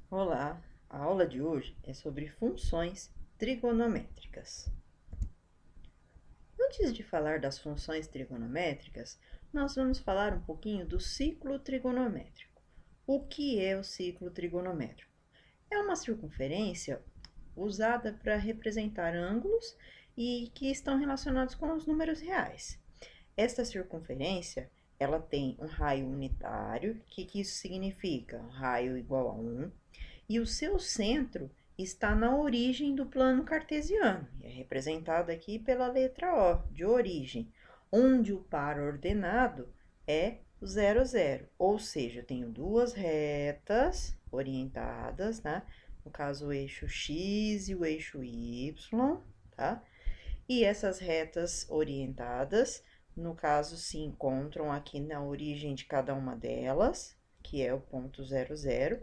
Olá, a aula de hoje é sobre funções trigonométricas. Antes de falar das funções trigonométricas, nós vamos falar um pouquinho do ciclo trigonométrico. O que é o ciclo trigonométrico? É uma circunferência usada para representar ângulos e que estão relacionados com os números reais. Esta circunferência, ela tem um raio unitário. O que isso significa? Um raio igual a 1. E o seu centro está na origem do plano cartesiano, é representado aqui pela letra O, de origem, onde o par ordenado é o 0, 0, ou seja, eu tenho duas retas orientadas, né? No caso, o eixo X e o eixo Y, tá? E essas retas orientadas, no caso, se encontram aqui na origem de cada uma delas, que é o ponto 0, 0.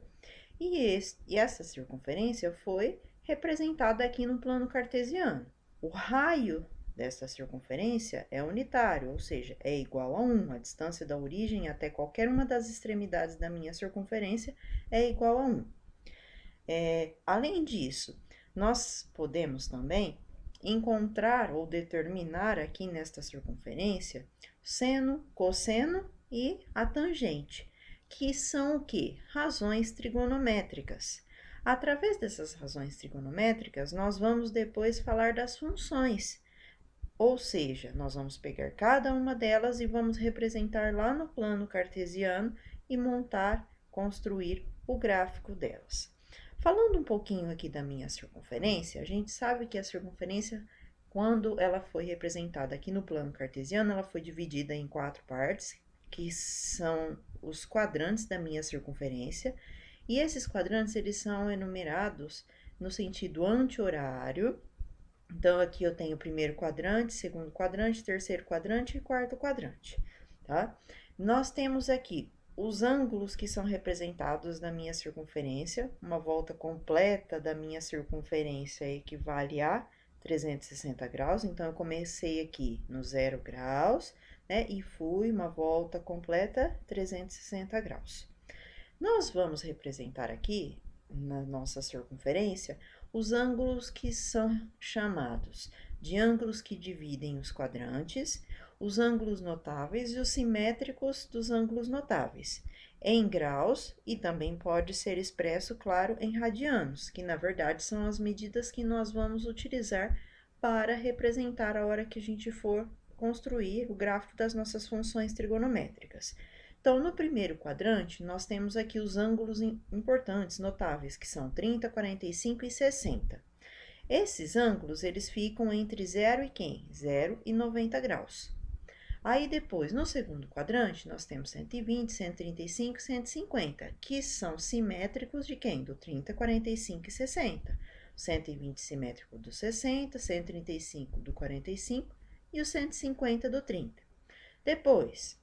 E essa circunferência foi representada aqui no plano cartesiano. O raio dessa circunferência é unitário, ou seja, é igual a 1. A distância da origem até qualquer uma das extremidades da minha circunferência é igual a 1. Além disso, nós podemos também encontrar ou determinar aqui nesta circunferência seno, cosseno e a tangente, que são o que? Razões trigonométricas. Através dessas razões trigonométricas, nós vamos depois falar das funções. Ou seja, nós vamos pegar cada uma delas e vamos representar lá no plano cartesiano e montar, construir o gráfico delas. Falando um pouquinho aqui da minha circunferência, a gente sabe que a circunferência, quando ela foi representada aqui no plano cartesiano, ela foi dividida em 4 partes, que são os quadrantes da minha circunferência, e esses quadrantes, eles são enumerados no sentido anti-horário. Então, aqui eu tenho o primeiro quadrante, segundo quadrante, terceiro quadrante e quarto quadrante, tá? Nós temos aqui os ângulos que são representados na minha circunferência. Uma volta completa da minha circunferência equivale a 360 graus. Então, eu comecei aqui no 0 graus, né? E fui uma volta completa 360 graus. Nós vamos representar aqui, na nossa circunferência, os ângulos que são chamados de ângulos que dividem os quadrantes, os ângulos notáveis e os simétricos dos ângulos notáveis, em graus, e também pode ser expresso, claro, em radianos, que na verdade são as medidas que nós vamos utilizar para representar a hora que a gente for construir o gráfico das nossas funções trigonométricas. Então, no primeiro quadrante, nós temos aqui os ângulos importantes, notáveis, que são 30, 45 e 60. Esses ângulos, eles ficam entre 0 e quem? 0 e 90 graus. Aí, depois, no segundo quadrante, nós temos 120, 135 e 150, que são simétricos de quem? Do 30, 45 e 60. 120 simétrico do 60, 135 do 45 e o 150 do 30. Depois,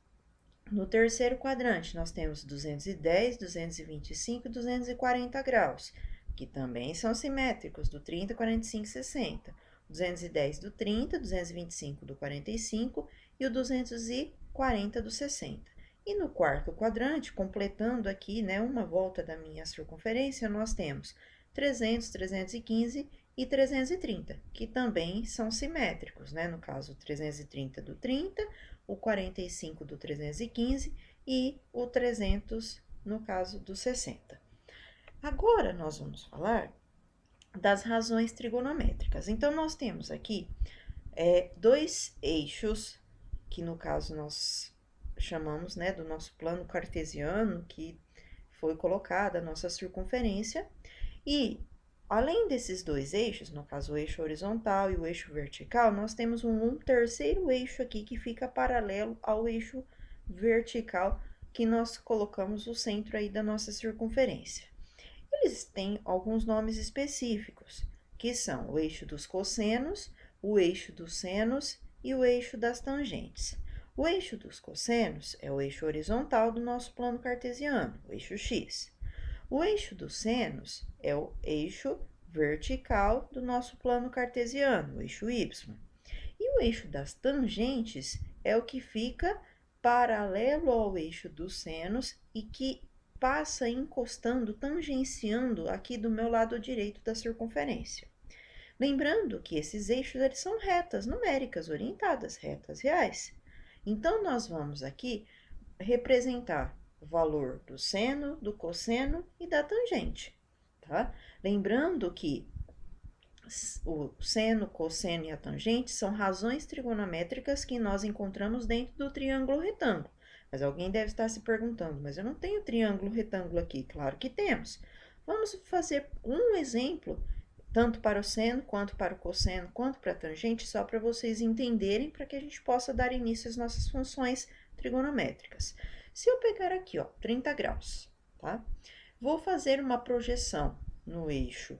no terceiro quadrante, nós temos 210, 225 e 240 graus, que também são simétricos, do 30, 45 e 60. 210 do 30, 225 do 45 e o 240 do 60. E no quarto quadrante, completando aqui, né, uma volta da minha circunferência, nós temos 300, 315 e 330, que também são simétricos, né? No caso, 330 do 30, o 45 do 315 e o 300 no caso do 60. Agora, nós vamos falar das razões trigonométricas. Então, nós temos aqui dois eixos, que no caso nós chamamos, né, do nosso plano cartesiano, que foi colocada a nossa circunferência, e além desses dois eixos, no caso o eixo horizontal e o eixo vertical, nós temos um terceiro eixo aqui que fica paralelo ao eixo vertical, que nós colocamos o centro aí da nossa circunferência. Eles têm alguns nomes específicos, que são o eixo dos cossenos, o eixo dos senos e o eixo das tangentes. O eixo dos cossenos é o eixo horizontal do nosso plano cartesiano, o eixo X. O eixo dos senos é o eixo vertical do nosso plano cartesiano, o eixo Y. E o eixo das tangentes é o que fica paralelo ao eixo dos senos e que passa encostando, tangenciando aqui do meu lado direito da circunferência. Lembrando que esses eixos eles são retas numéricas orientadas, retas reais. Então, nós vamos aqui representar o valor do seno, do cosseno e da tangente, tá? Lembrando que o seno, cosseno e a tangente são razões trigonométricas que nós encontramos dentro do triângulo retângulo. Mas alguém deve estar se perguntando, mas eu não tenho triângulo retângulo aqui. Claro que temos. Vamos fazer um exemplo, tanto para o seno, quanto para o cosseno, quanto para a tangente, só para vocês entenderem, para que a gente possa dar início às nossas funções trigonométricas. Se eu pegar aqui, ó, 30 graus, tá? Vou fazer uma projeção no eixo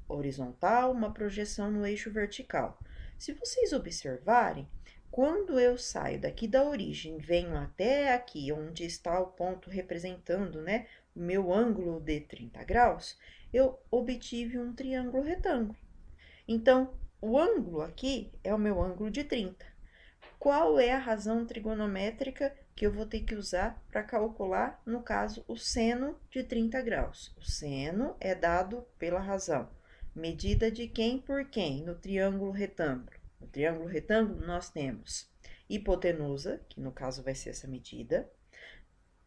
horizontal, uma projeção no eixo vertical. Se vocês observarem, quando eu saio daqui da origem, venho até aqui, onde está o ponto representando, né, o meu ângulo de 30 graus, eu obtive um triângulo retângulo. Então, o ângulo aqui é o meu ângulo de 30. Qual é a razão trigonométrica que eu vou ter que usar para calcular, no caso, o seno de 30 graus? O seno é dado pela razão. Medida de quem por quem no triângulo retângulo? No triângulo retângulo, nós temos hipotenusa, que no caso vai ser essa medida.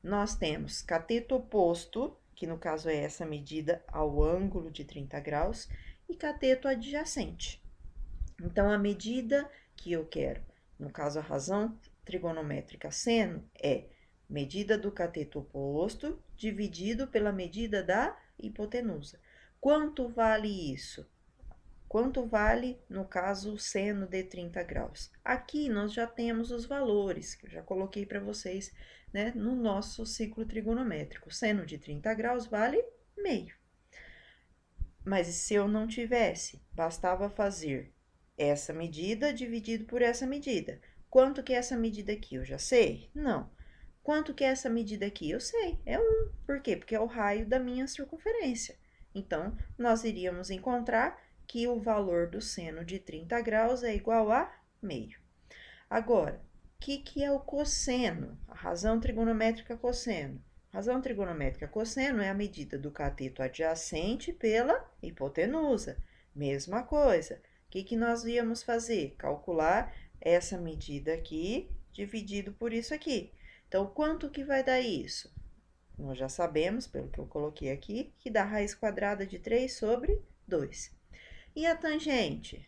Nós temos cateto oposto, que no caso é essa medida ao ângulo de 30 graus, e cateto adjacente. Então, a medida que eu quero, no caso a razão trigonométrica seno, é medida do cateto oposto dividido pela medida da hipotenusa. Quanto vale isso? Quanto vale, no caso, o seno de 30 graus? Aqui nós já temos os valores, que eu já coloquei para vocês, né, no nosso ciclo trigonométrico. O seno de 30 graus vale meio. Mas se eu não tivesse, bastava fazer essa medida dividido por essa medida. Quanto que é essa medida aqui? Eu já sei? Não. Quanto que é essa medida aqui? Eu sei, é 1. Por quê? Porque é o raio da minha circunferência. Então, nós iríamos encontrar que o valor do seno de 30 graus é igual a meio. Agora, o que é o cosseno? A razão trigonométrica cosseno. A razão trigonométrica cosseno é a medida do cateto adjacente pela hipotenusa. Mesma coisa. O que nós íamos fazer? Calcular essa medida aqui dividido por isso aqui. Então, quanto que vai dar isso? Nós já sabemos, pelo que eu coloquei aqui, que dá raiz quadrada de 3 sobre 2. E a tangente?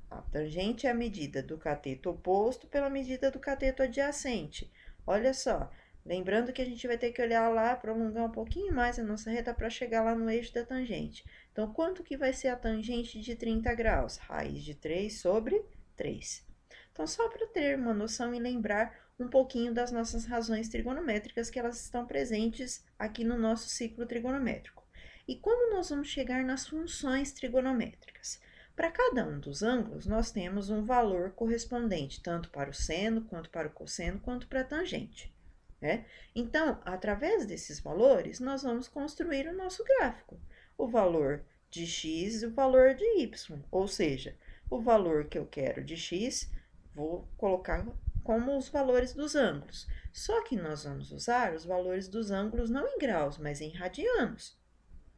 A tangente é a medida do cateto oposto pela medida do cateto adjacente. Olha só, lembrando que a gente vai ter que olhar lá, prolongar um pouquinho mais a nossa reta para chegar lá no eixo da tangente. Então, quanto que vai ser a tangente de 30 graus? Raiz de 3 sobre 3. Então, só para ter uma noção e lembrar um pouquinho das nossas razões trigonométricas que elas estão presentes aqui no nosso ciclo trigonométrico. E como nós vamos chegar nas funções trigonométricas? Para cada um dos ângulos, nós temos um valor correspondente, tanto para o seno, quanto para o cosseno, quanto para a tangente, né? Então, através desses valores, nós vamos construir o nosso gráfico. O valor de x e o valor de y, ou seja, o valor que eu quero de x, vou colocar como os valores dos ângulos. Só que nós vamos usar os valores dos ângulos não em graus, mas em radianos.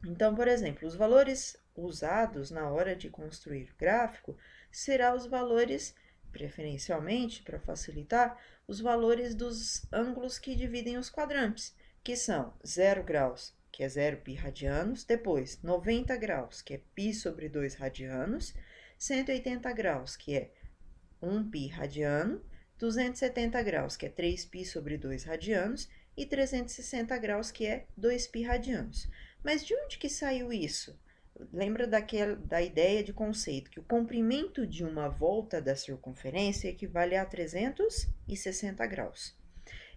Então, por exemplo, os valores usados na hora de construir o gráfico serão os valores, preferencialmente, para facilitar, os valores dos ângulos que dividem os quadrantes, que são 0 graus, que é 0 π radianos, depois 90 graus, que é π sobre 2 radianos, 180 graus, que é 1 π radiano, 270 graus, que é 3 π sobre 2 radianos, e 360 graus, que é 2 π radianos. Mas de onde que saiu isso? Lembra da ideia de conceito, que o comprimento de uma volta da circunferência equivale a 360 graus.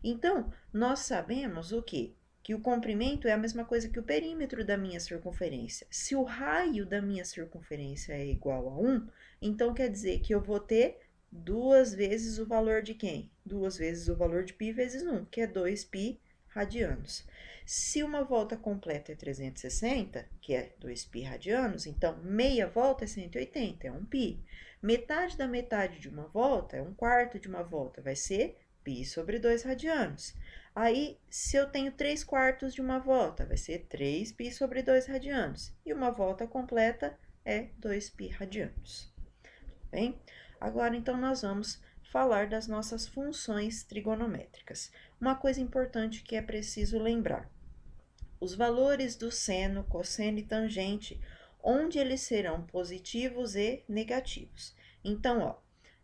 Então, nós sabemos o quê? Que o comprimento é a mesma coisa que o perímetro da minha circunferência. Se o raio da minha circunferência é igual a 1, então quer dizer que eu vou ter 2 vezes o valor de quem? 2 vezes o valor de π vezes 1, que é 2 π radianos. Se uma volta completa é 360, que é 2 π radianos, então meia volta é 180, é 1 π. Metade da metade de uma volta é 1/4 de uma volta, vai ser π sobre 2 radianos. Aí, se eu tenho 3/4 de uma volta, vai ser 3π sobre 2 radianos. E uma volta completa é 2π radianos. Bem? Agora, então, nós vamos falar das nossas funções trigonométricas. Uma coisa importante que é preciso lembrar. Os valores do seno, cosseno e tangente, onde eles serão positivos e negativos. Então, ó,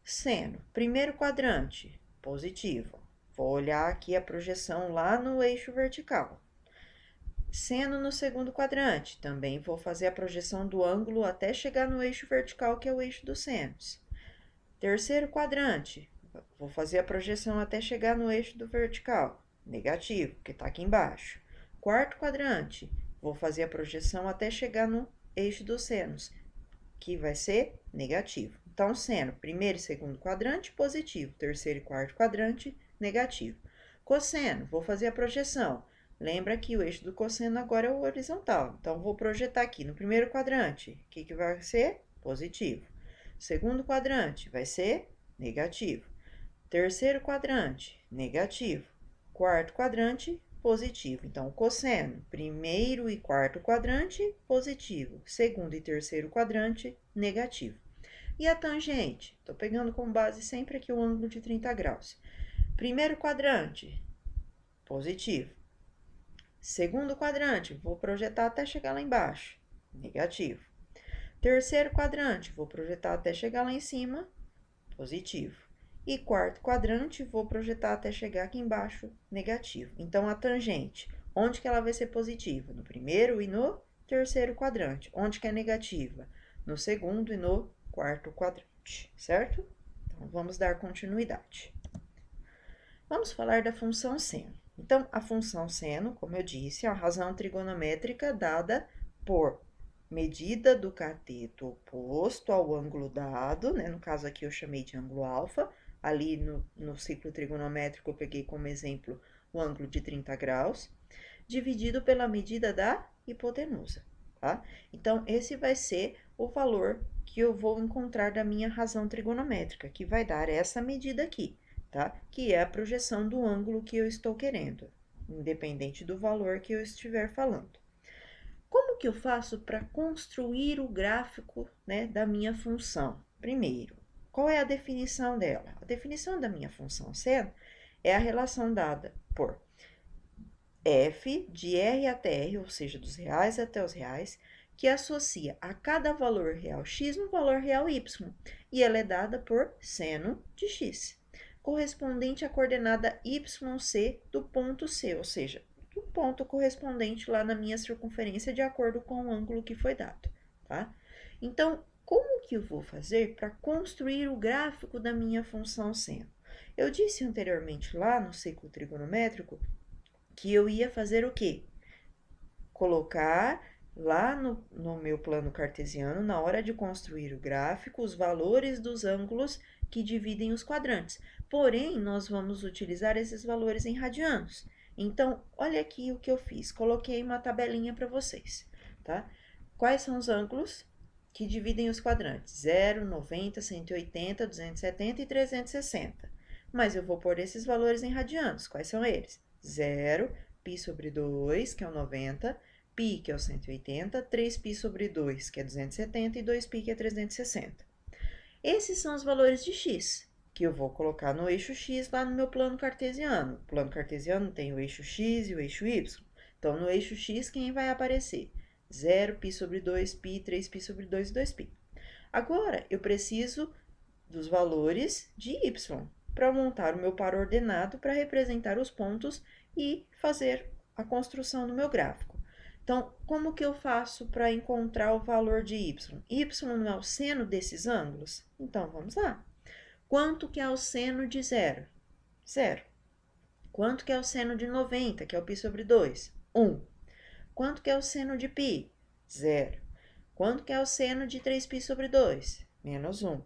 seno, primeiro quadrante, positivo. Vou olhar aqui a projeção lá no eixo vertical. Seno no segundo quadrante, também vou fazer a projeção do ângulo até chegar no eixo vertical, que é o eixo dos senos. Terceiro quadrante, vou fazer a projeção até chegar no eixo do vertical, negativo, que está aqui embaixo. Quarto quadrante, vou fazer a projeção até chegar no eixo dos senos, que vai ser negativo. Então, seno, primeiro e segundo quadrante, positivo. Terceiro e quarto quadrante, negativo. Cosseno, vou fazer a projeção. Lembra que o eixo do cosseno agora é o horizontal. Então, vou projetar aqui no primeiro quadrante. O que vai ser? Positivo. Segundo quadrante, vai ser negativo. Terceiro quadrante, negativo. Quarto quadrante, positivo. Então, o cosseno, primeiro e quarto quadrante, positivo. Segundo e terceiro quadrante, negativo. E a tangente? Estou pegando como base sempre aqui o ângulo de 30 graus. Primeiro quadrante, positivo. Segundo quadrante, vou projetar até chegar lá embaixo, negativo. Terceiro quadrante, vou projetar até chegar lá em cima, positivo. E quarto quadrante, vou projetar até chegar aqui embaixo, negativo. Então, a tangente, onde que ela vai ser positiva? No primeiro e no terceiro quadrante. Onde que é negativa? No segundo e no quarto quadrante, certo? Então, vamos dar continuidade. Vamos falar da função seno. Então, a função seno, como eu disse, é a razão trigonométrica dada por medida do cateto oposto ao ângulo dado, né? No caso aqui eu chamei de ângulo alfa. Ali no ciclo trigonométrico eu peguei como exemplo o ângulo de 30 graus, dividido pela medida da hipotenusa, tá? Então, esse vai ser o valor que eu vou encontrar da minha razão trigonométrica, que vai dar essa medida aqui, tá? Que é a projeção do ângulo que eu estou querendo, independente do valor que eu estiver falando. Como que eu faço para construir o gráfico, né, da minha função? Primeiro, qual é a definição dela? A definição da minha função seno é a relação dada por f de r até r, ou seja, dos reais até os reais, que associa a cada valor real x um valor real y, e ela é dada por seno de x, correspondente à coordenada YC do ponto C, ou seja, do ponto correspondente lá na minha circunferência de acordo com o ângulo que foi dado, tá? Então, como que eu vou fazer para construir o gráfico da minha função seno? Eu disse anteriormente lá no ciclo trigonométrico que eu ia fazer o quê? Colocar lá no meu plano cartesiano, na hora de construir o gráfico, os valores dos ângulos que dividem os quadrantes. Porém, nós vamos utilizar esses valores em radianos. Então, olha aqui o que eu fiz. Coloquei uma tabelinha para vocês, tá? Quais são os ângulos que dividem os quadrantes? 0, 90, 180, 270 e 360. Mas eu vou pôr esses valores em radianos. Quais são eles? 0, π sobre 2, que é o 90, π, que é o 180, 3π sobre 2, que é 270, e 2π, que é 360. Esses são os valores de x, que eu vou colocar no eixo x lá no meu plano cartesiano. O plano cartesiano tem o eixo x e o eixo y. Então, no eixo x, quem vai aparecer? 0, π sobre 2, π, 3π sobre 2 e 2π. Agora, eu preciso dos valores de y para montar o meu par ordenado para representar os pontos e fazer a construção do meu gráfico. Então, como que eu faço para encontrar o valor de y? Y não é o seno desses ângulos? Então, vamos lá. Quanto que é o seno de 0? 0. Quanto que é o seno de 90, que é o π sobre 2? 1. Quanto que é o seno de π? 0. Quanto que é o seno de 3π sobre 2? Menos 1.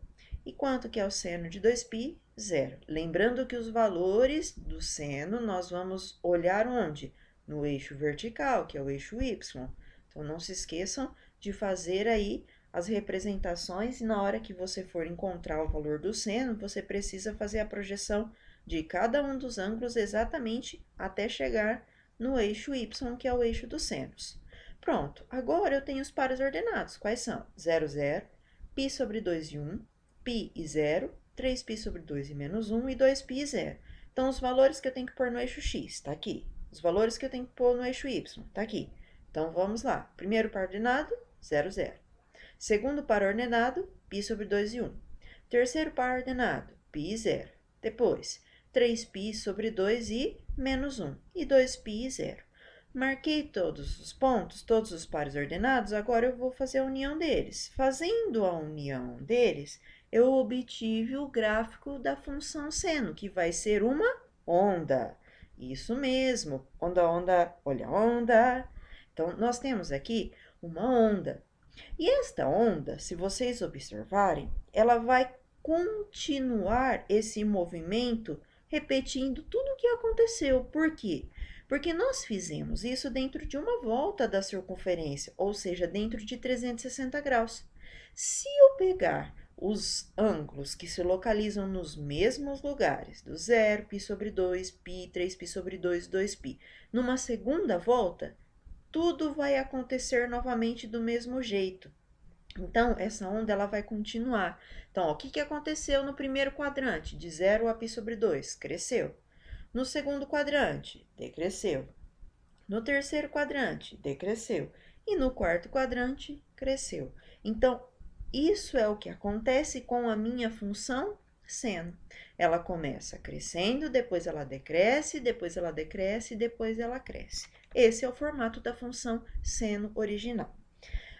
E quanto que é o seno de 2π? 0. Lembrando que os valores do seno nós vamos olhar onde? No eixo vertical, que é o eixo y. Então, não se esqueçam de fazer aí as representações e na hora que você for encontrar o valor do seno, você precisa fazer a projeção de cada um dos ângulos exatamente até chegar no eixo y, que é o eixo dos senos. Pronto, agora eu tenho os pares ordenados. Quais são? 0, 0, π sobre 2 e 1, π e 0, 3π sobre 2 e menos 1 e 2π e 0. Então, os valores que eu tenho que pôr no eixo x, tá aqui. Os valores que eu tenho que pôr no eixo y, tá aqui. Então, vamos lá. Primeiro par ordenado, 0, 0. Segundo par ordenado, π sobre 2 e 1. Terceiro par ordenado, π e 0. Depois, 3π sobre 2 e menos 1. E 2π e 0. Marquei todos os pontos, todos os pares ordenados, agora eu vou fazer a união deles. Fazendo a união deles, eu obtive o gráfico da função seno, que vai ser uma onda. Isso mesmo, onda, onda, olha a onda. Então, nós temos aqui uma onda. E esta onda, se vocês observarem, ela vai continuar esse movimento repetindo tudo o que aconteceu. Por quê? Porque nós fizemos isso dentro de uma volta da circunferência, ou seja, dentro de 360 graus. Se eu pegar os ângulos que se localizam nos mesmos lugares, do 0, π sobre 2, π, 3π sobre 2, 2π, numa segunda volta, tudo vai acontecer novamente do mesmo jeito. Então, essa onda ela vai continuar. Então, ó, o que aconteceu no primeiro quadrante? De 0 a π sobre 2, cresceu. No segundo quadrante, decresceu. No terceiro quadrante, decresceu. E no quarto quadrante, cresceu. Então, isso é o que acontece com a minha função seno. Ela começa crescendo, depois ela decresce, depois ela decresce, depois ela cresce. Esse é o formato da função seno original.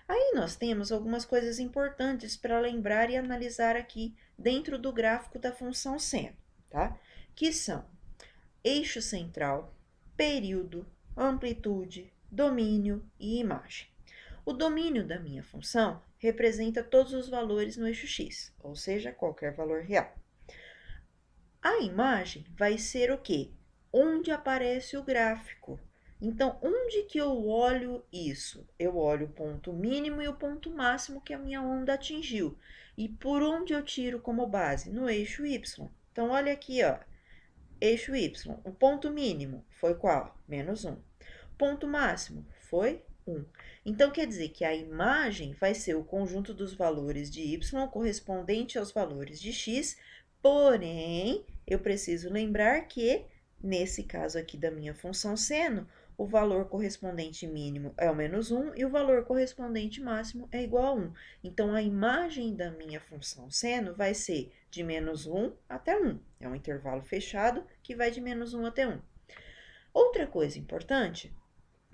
Aí nós temos algumas coisas importantes para lembrar e analisar aqui dentro do gráfico da função seno, tá? Que são eixo central, período, amplitude, domínio e imagem. O domínio da minha função representa todos os valores no eixo x, ou seja, qualquer valor real. A imagem vai ser o quê? Onde aparece o gráfico. Então, onde que eu olho isso? Eu olho o ponto mínimo e o ponto máximo que a minha onda atingiu. E por onde eu tiro como base? No eixo y. Então, olha aqui, ó. Eixo y. O ponto mínimo foi qual? Menos 1. Ponto máximo foi 1. Então, quer dizer que a imagem vai ser o conjunto dos valores de y correspondente aos valores de x, porém, eu preciso lembrar que, nesse caso aqui da minha função seno, o valor correspondente mínimo é o menos 1 e o valor correspondente máximo é igual a 1. Então, a imagem da minha função seno vai ser de menos 1 até 1. É um intervalo fechado que vai de menos 1 até 1. Outra coisa importante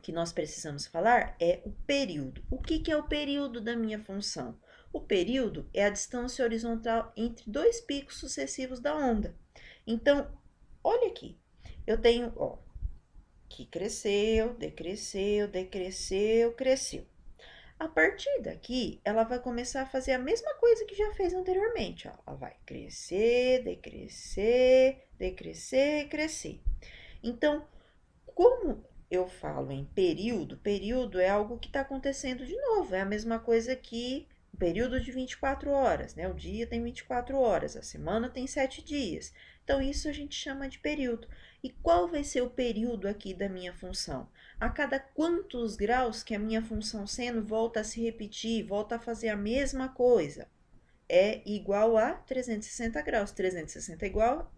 que nós precisamos falar é o período. O que é o período da minha função? O período é a distância horizontal entre dois picos sucessivos da onda. Então, olha aqui, eu tenho, ó, que cresceu, decresceu, decresceu, cresceu. A partir daqui, ela vai começar a fazer a mesma coisa que já fez anteriormente, ó. Ela vai crescer, decrescer, decrescer, crescer. Então, como eu falo em período, período é algo que está acontecendo de novo, é a mesma coisa que um período de 24 horas, né? O dia tem 24 horas, a semana tem 7 dias. Então, isso a gente chama de período. E qual vai ser o período aqui da minha função? A cada quantos graus que a minha função seno volta a se repetir, volta a fazer a mesma coisa? É igual a 360 graus. 360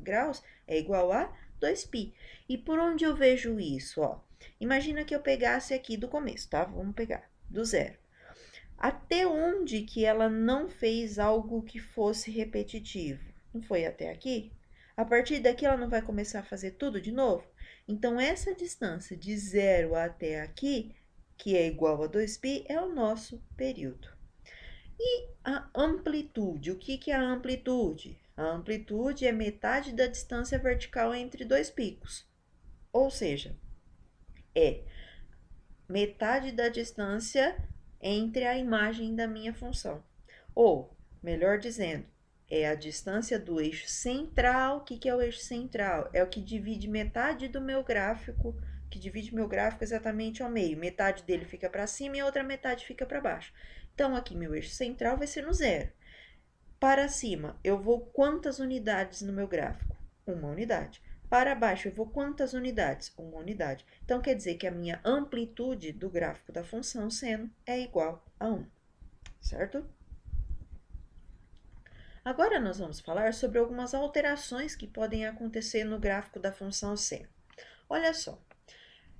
graus é igual a 2π. E por onde eu vejo isso, ó? Imagina que eu pegasse aqui do começo, tá? Vamos pegar do zero. Até onde que ela não fez algo que fosse repetitivo? Não foi até aqui? A partir daqui, ela não vai começar a fazer tudo de novo? Então, essa distância de 0 até aqui, que é igual a 2π, é o nosso período. E a amplitude? O que é a amplitude? A amplitude é metade da distância vertical entre dois picos. Ou seja, é metade da distância entre a imagem da minha função. Ou, melhor dizendo, é a distância do eixo central. O que é o eixo central? É o que divide metade do meu gráfico, que divide meu gráfico exatamente ao meio. Metade dele fica para cima e a outra metade fica para baixo. Então, aqui meu eixo central vai ser no zero. Para cima, eu vou quantas unidades no meu gráfico? uma unidade. Para baixo, eu vou quantas unidades? Uma unidade. Então, quer dizer que a minha amplitude do gráfico da função seno é igual a 1, certo? Agora, nós vamos falar sobre algumas alterações que podem acontecer no gráfico da função seno. Olha só,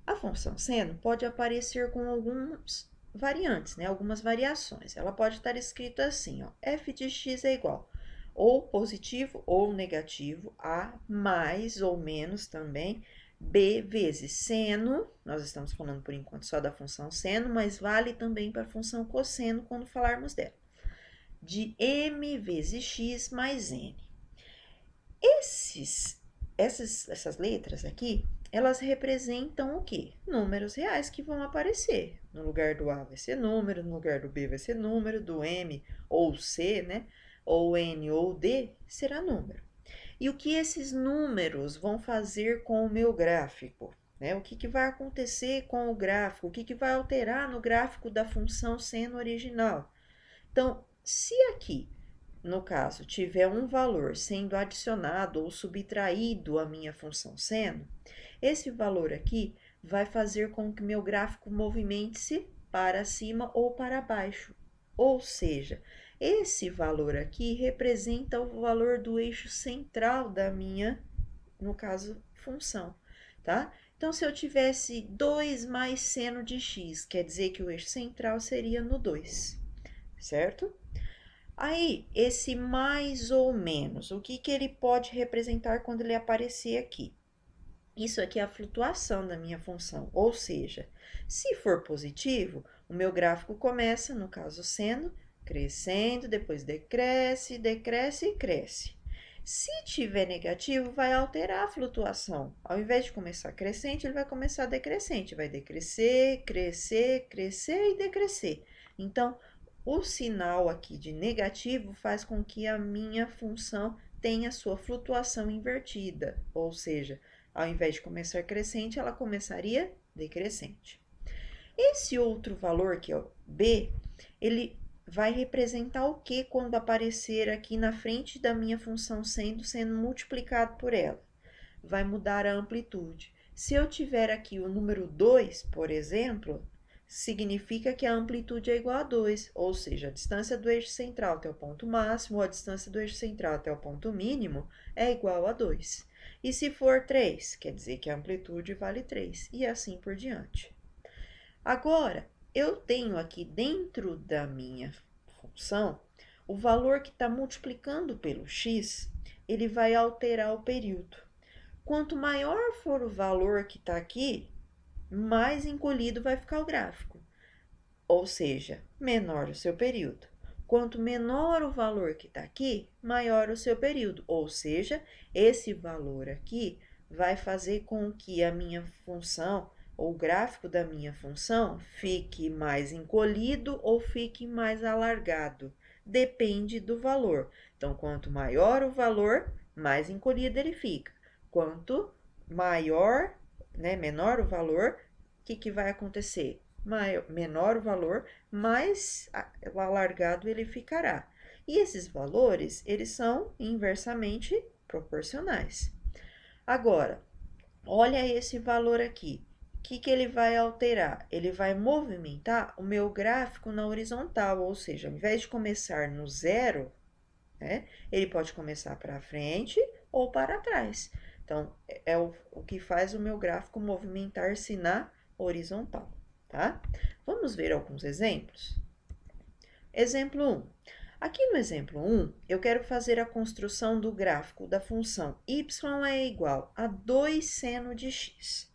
a função seno pode aparecer com algumas variantes, né? Algumas variações. Ela pode estar escrita assim, ó, f de x é igual ou positivo ou negativo a mais ou menos também b vezes seno, nós estamos falando por enquanto só da função seno, mas vale também para a função cosseno quando falarmos dela, de m vezes x mais n. Essas letras aqui, elas representam o quê? Números reais que vão aparecer. No lugar do A vai ser número, no lugar do B vai ser número, do M ou C, né? Ou N ou D será número. E o que esses números vão fazer com o meu gráfico? Né? O que vai acontecer com o gráfico? O que vai alterar no gráfico da função seno original? Então, se aqui, no caso, tiver um valor sendo adicionado ou subtraído à minha função seno, esse valor aqui vai fazer com que meu gráfico movimente-se para cima ou para baixo. Ou seja, esse valor aqui representa o valor do eixo central da minha, no caso, função, tá? Então, se eu tivesse 2 mais seno de x, quer dizer que o eixo central seria no 2, certo? Aí, esse mais ou menos, o que ele pode representar quando ele aparecer aqui? Isso aqui é a flutuação da minha função, ou seja, se for positivo, o meu gráfico começa, no caso seno, crescendo, depois decresce, decresce e cresce. Se tiver negativo, vai alterar a flutuação. Ao invés de começar crescente, ele vai começar decrescente, vai decrescer, crescer, crescer e decrescer. Então, o sinal aqui de negativo faz com que a minha função tenha sua flutuação invertida, ou seja, ao invés de começar crescente, ela começaria decrescente. Esse outro valor, que é o B, ele vai representar o que quando aparecer aqui na frente da minha função sendo multiplicado por ela? Vai mudar a amplitude. Se eu tiver aqui o número 2, por exemplo, significa que a amplitude é igual a 2, ou seja, a distância do eixo central até o ponto máximo ou a distância do eixo central até o ponto mínimo é igual a 2. E se for 3, quer dizer que a amplitude vale 3, e assim por diante. Agora, eu tenho aqui dentro da minha função, o valor que está multiplicando pelo x, ele vai alterar o período. Quanto maior for o valor que está aqui, mais encolhido vai ficar o gráfico, ou seja, menor o seu período. Quanto menor o valor que está aqui, maior o seu período, ou seja, esse valor aqui vai fazer com que a minha função, ou o gráfico da minha função, fique mais encolhido ou fique mais alargado. Depende do valor. Então, quanto maior o valor, mais encolhido ele fica. Quanto maior, né, menor o valor, o que vai acontecer? Menor o valor, mais alargado ele ficará. E esses valores, eles são inversamente proporcionais. Agora, olha esse valor aqui. O que ele vai alterar? Ele vai movimentar o meu gráfico na horizontal, ou seja, ao invés de começar no zero, né, ele pode começar para frente ou para trás. Então, é o que faz o meu gráfico movimentar-se na horizontal, tá? Vamos ver alguns exemplos? Exemplo 1. Aqui no exemplo 1, eu quero fazer a construção do gráfico da função y é igual a 2 seno de x.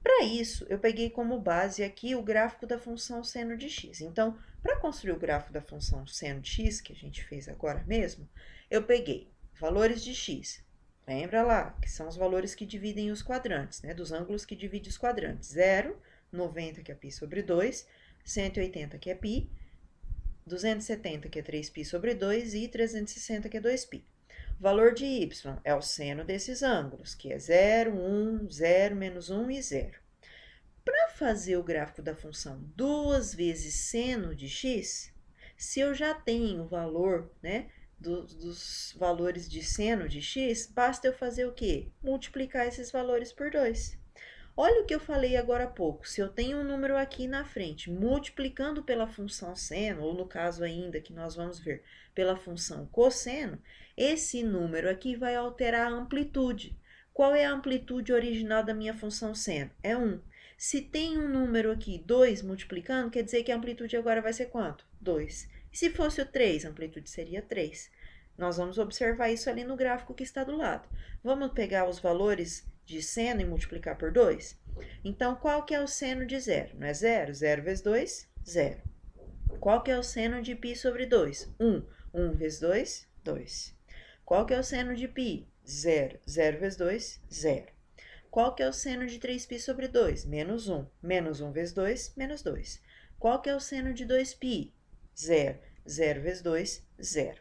Para isso, eu peguei como base aqui o gráfico da função seno de x. Então, para construir o gráfico da função seno de x, que a gente fez agora mesmo, eu peguei valores de x. Lembra lá, que são os valores que dividem os quadrantes, né? Dos ângulos que dividem os quadrantes. 0, 90, que é π sobre 2, 180, que é π, 270, que é 3π sobre 2, e 360, que é 2π. O valor de y é o seno desses ângulos, que é 0, 1, 0, menos 1 e 0. Para fazer o gráfico da função 2 vezes seno de x, se eu já tenho o valor, né, dos valores de seno de x, basta eu fazer o quê? Multiplicar esses valores por 2. Olha o que eu falei agora há pouco. Se eu tenho um número aqui na frente, multiplicando pela função seno, ou no caso ainda que nós vamos ver, pela função cosseno, esse número aqui vai alterar a amplitude. Qual é a amplitude original da minha função seno? É 1. Se tem um número aqui, 2 multiplicando, quer dizer que a amplitude agora vai ser quanto? 2. E se fosse o 3, a amplitude seria 3. Nós vamos observar isso ali no gráfico que está do lado. Vamos pegar os valores de seno e multiplicar por 2? Então, qual que é o seno de 0? Não é 0? 0 vezes 2, 0. Qual que é o seno de π sobre 2? 1. 1 vezes 2, 2. Qual que é o seno de π? 0. 0 vezes 2, 0. Qual que é o seno de 3π sobre 2? Menos 1. Menos 1 vezes 2, menos 2. Qual que é o seno de 2π? 0. 0 vezes 2, 0.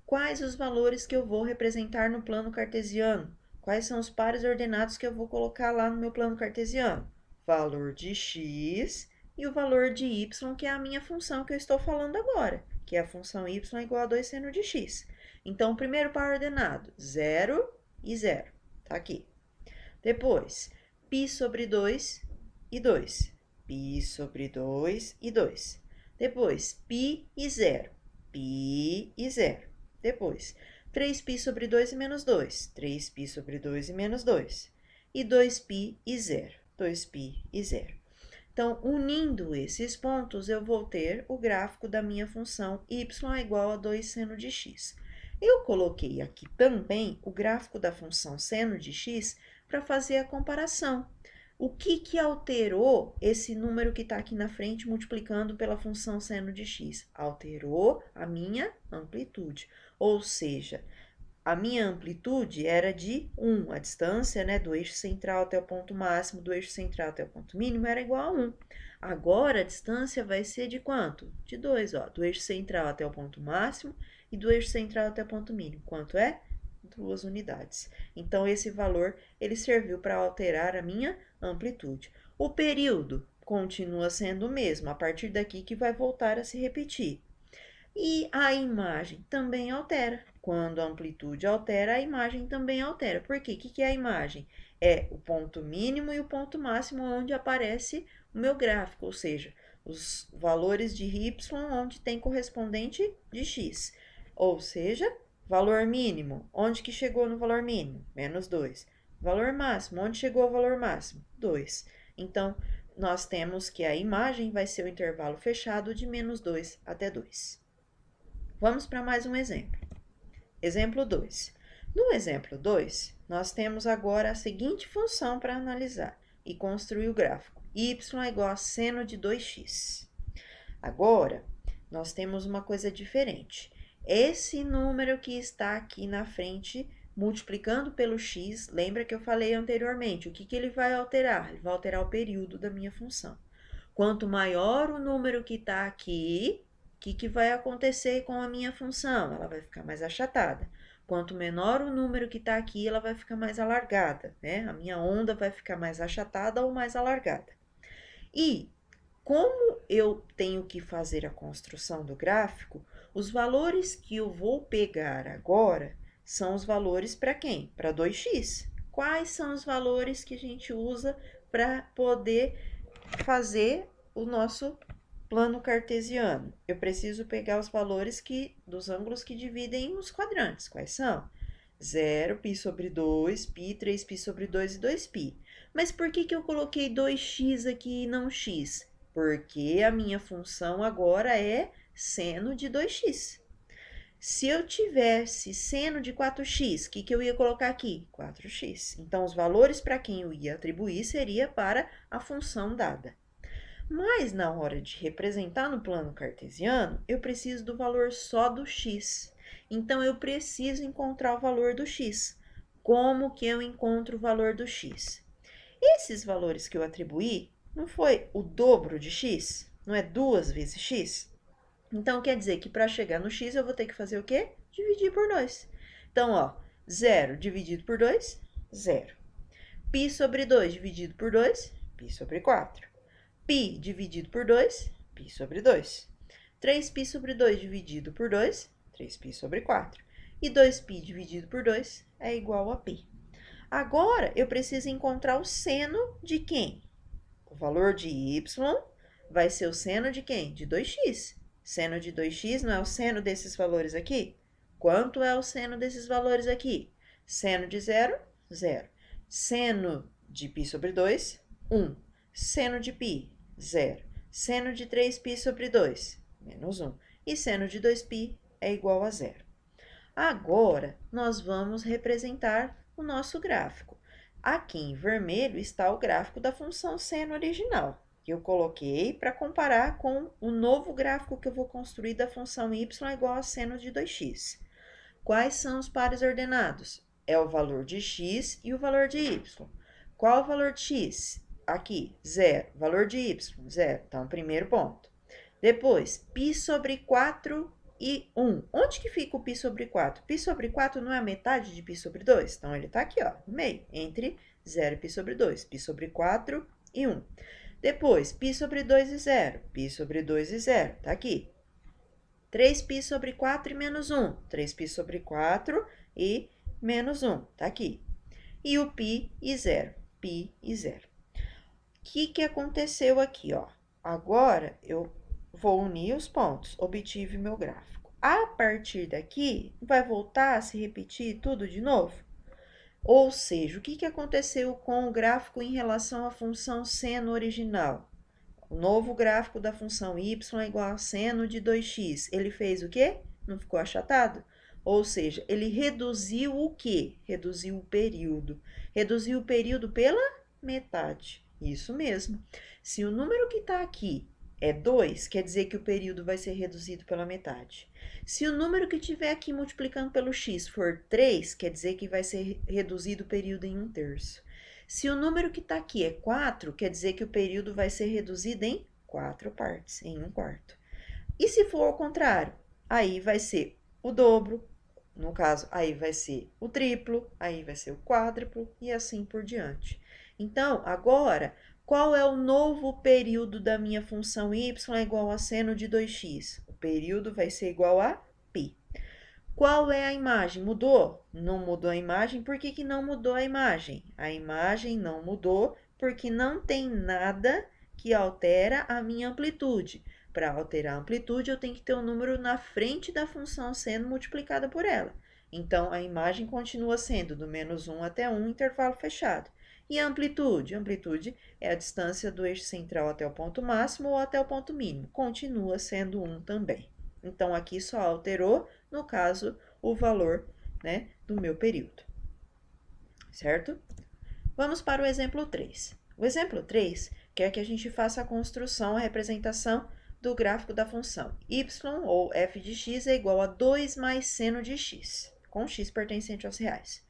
Quais os valores que eu vou representar no plano cartesiano? Quais são os pares ordenados que eu vou colocar lá no meu plano cartesiano? Valor de x e o valor de y, que é a minha função que eu estou falando agora, que é a função y igual a 2 seno de x. Então, o primeiro par ordenado, 0 e 0. Tá aqui. Depois, π sobre 2 e 2. π sobre 2 e 2. Depois, π e 0. π e 0. Depois, 3π sobre 2 e menos 2. 3π sobre 2 e menos 2. E 2π e 0. 2π e 0. Então, unindo esses pontos, eu vou ter o gráfico da minha função y é igual a 2 seno de x. Eu coloquei aqui também o gráfico da função seno de x para fazer a comparação. O que alterou esse número que está aqui na frente multiplicando pela função seno de x? Alterou a minha amplitude. Ou seja, a minha amplitude era de 1. A distância, né, do eixo central até o ponto máximo, do eixo central até o ponto mínimo, era igual a 1. Agora, a distância vai ser de quanto? De 2, ó. Do eixo central até o ponto máximo e do eixo central até o ponto mínimo. Quanto é? 2 unidades. Então, esse valor, ele serviu para alterar a minha amplitude. O período continua sendo o mesmo, a partir daqui que vai voltar a se repetir. E a imagem também altera. Quando a amplitude altera, a imagem também altera. Por quê? O que é a imagem? É o ponto mínimo e o ponto máximo onde aparece o meu gráfico, ou seja, os valores de y onde tem correspondente de x. Ou seja, valor mínimo, onde que chegou no valor mínimo? Menos 2. Valor máximo, onde chegou o valor máximo? 2. Então, nós temos que a imagem vai ser o intervalo fechado de menos 2 até 2. Vamos para mais um exemplo. Exemplo 2. No exemplo 2, nós temos agora a seguinte função para analisar e construir o gráfico. Y é igual a seno de 2x. Agora, nós temos uma coisa diferente. Esse número que está aqui na frente, multiplicando pelo x, lembra que eu falei anteriormente, o que ele vai alterar? Ele vai alterar o período da minha função. Quanto maior o número que está aqui, o que vai acontecer com a minha função? Ela vai ficar mais achatada. Quanto menor o número que está aqui, ela vai ficar mais alargada, né? A minha onda vai ficar mais achatada ou mais alargada. E como eu tenho que fazer a construção do gráfico, os valores que eu vou pegar agora são os valores para quem? Para 2x. Quais são os valores que a gente usa para poder fazer o nosso plano cartesiano? Eu preciso pegar os valores dos ângulos que dividem os quadrantes. Quais são? 0, π sobre 2, π, 3π sobre 2 e 2π. Mas por que eu coloquei 2x aqui e não x? Porque a minha função agora é seno de 2x. Se eu tivesse seno de 4x, o que eu ia colocar aqui? 4x. Então, os valores para quem eu ia atribuir seria para a função dada. Mas, na hora de representar no plano cartesiano, eu preciso do valor só do x. Então, eu preciso encontrar o valor do x. Como que eu encontro o valor do x? Esses valores que eu atribuí, não foi o dobro de x? Não é 2 vezes x? Então, quer dizer que para chegar no x, eu vou ter que fazer o quê? Dividir por 2. Então, ó, 0 dividido por 2, 0. π sobre 2 dividido por 2, π sobre 4. π dividido por 2, π sobre 2. 3π sobre 2 dividido por 2, 3π sobre 4. E 2π dividido por 2 é igual a π. Agora, eu preciso encontrar o seno de quem? O valor de y vai ser o seno de quem? De 2x. Seno de 2x não é o seno desses valores aqui? Quanto é o seno desses valores aqui? Seno de 0, 0. Seno de π sobre 2, 1. Seno de π, 0. Seno de 3π sobre 2, menos 1. E seno de 2π é igual a 0. Agora, nós vamos representar o nosso gráfico. Aqui em vermelho está o gráfico da função seno original, que eu coloquei para comparar com o novo gráfico que eu vou construir da função y igual a seno de 2x. Quais são os pares ordenados? É o valor de x e o valor de y. Qual o valor de x? Aqui, 0. Valor de y, 0. Então, primeiro ponto. Depois, π sobre 4 e 1. Onde que fica o π sobre 4? Π sobre 4 não é a metade de π sobre 2? Então, ele está aqui, ó, no meio, entre 0 e π sobre 2. π sobre 4 e 1. Depois, π sobre 2 e 0. π sobre 2 e 0, está aqui. 3π sobre 4 e menos 1. 3π sobre 4 e menos 1, está aqui. E o π e 0. π e 0. O que aconteceu aqui, ó? Agora, eu vou unir os pontos, obtive meu gráfico. A partir daqui, vai voltar a se repetir tudo de novo? Ou seja, o que aconteceu com o gráfico em relação à função seno original? O novo gráfico da função y é igual a seno de 2x. Ele fez o quê? Não ficou achatado? Ou seja, ele reduziu o quê? Reduziu o período. Reduziu o período pela metade. Isso mesmo. Se o número que está aqui é 2, quer dizer que o período vai ser reduzido pela metade. Se o número que estiver aqui multiplicando pelo x for 3, quer dizer que vai ser reduzido o período em 1/3. Se o número que está aqui é 4, quer dizer que o período vai ser reduzido em 4 partes, em 1/4. E se for ao contrário, aí vai ser o dobro, no caso, aí vai ser o triplo, aí vai ser o quádruplo e assim por diante. Então, agora, qual é o novo período da minha função y igual a seno de 2x? O período vai ser igual a π. Qual é a imagem? Mudou? Não mudou a imagem. Por que não mudou a imagem? A imagem não mudou porque não tem nada que altera a minha amplitude. Para alterar a amplitude, eu tenho que ter um número na frente da função seno multiplicada por ela. Então, a imagem continua sendo do menos 1 até 1, intervalo fechado. E a amplitude? A amplitude é a distância do eixo central até o ponto máximo ou até o ponto mínimo. Continua sendo 1 também. Então, aqui só alterou, no caso, o valor, né, do meu período. Certo? Vamos para o exemplo 3. O exemplo 3 quer que a gente faça a construção, a representação do gráfico da função y ou f de x é igual a 2 mais seno de x, com x pertencente aos reais.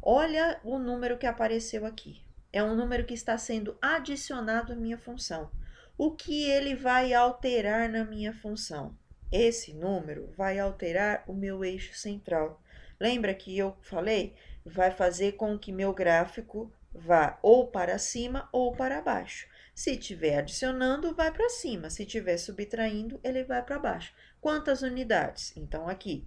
Olha o número que apareceu aqui. É um número que está sendo adicionado à minha função. O que ele vai alterar na minha função? Esse número vai alterar o meu eixo central. Lembra que eu falei? Vai fazer com que meu gráfico vá ou para cima ou para baixo. Se estiver adicionando, vai para cima. Se estiver subtraindo, ele vai para baixo. Quantas unidades? Então, aqui.